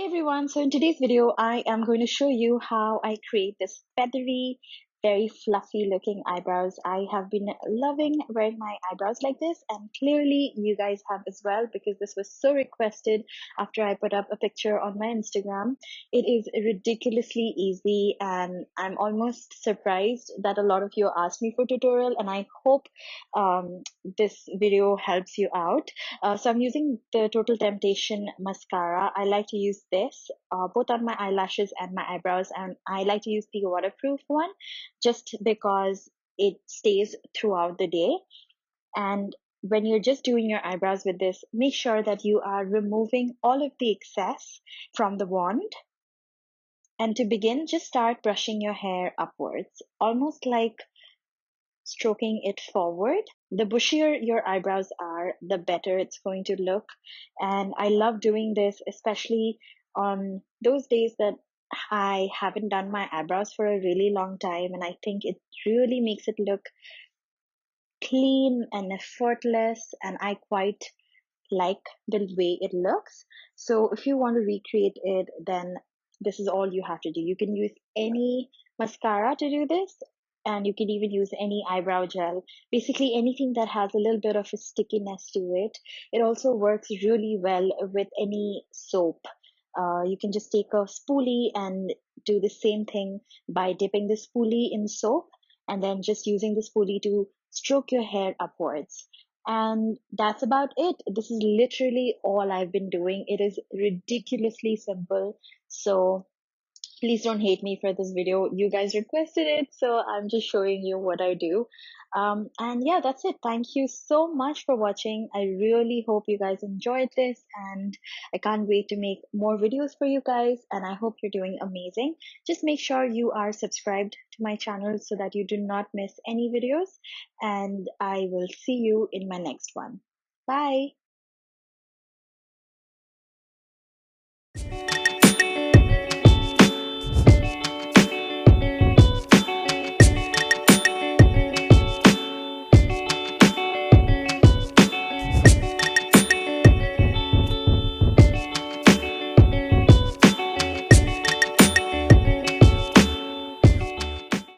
Hey everyone, so in today's video, I am going to show you how I create this feathery, very fluffy looking eyebrows. I have been loving wearing my eyebrows like this, and clearly you guys have as well because this was so requested after I put up a picture on my Instagram. It is ridiculously easy, and I'm almost surprised that a lot of you asked me for tutorial, and I hope this video helps you out. So I'm using the Total Temptation mascara. I like to use this both on my eyelashes and my eyebrows, and I like to use the waterproof one just because it stays throughout the day. And when you're just doing your eyebrows with this, make sure that you are removing all of the excess from the wand. And to begin, just start brushing your hair upwards, almost like stroking it forward. The bushier your eyebrows are, the better it's going to look. And I love doing this, especially on those days that I haven't done my eyebrows for a really long time. And I think it really makes it look clean and effortless. And I quite like the way it looks. So if you want to recreate it, then this is all you have to do. You can use any mascara to do this, and you can even use any eyebrow gel, basically anything that has a little bit of a stickiness to it. It also works really well with any soap. You can just take a spoolie and do the same thing by dipping the spoolie in soap and then just using the spoolie to stroke your hair upwards. And that's about it. This is literally all I've been doing. It is ridiculously simple. So please don't hate me for this video. You guys requested it, so I'm just showing you what I do. And yeah, that's it. Thank you so much for watching. I really hope you guys enjoyed this, and I can't wait to make more videos for you guys, and I hope you're doing amazing. Just make sure you are subscribed to my channel so that you do not miss any videos, and I will see you in my next one. Bye.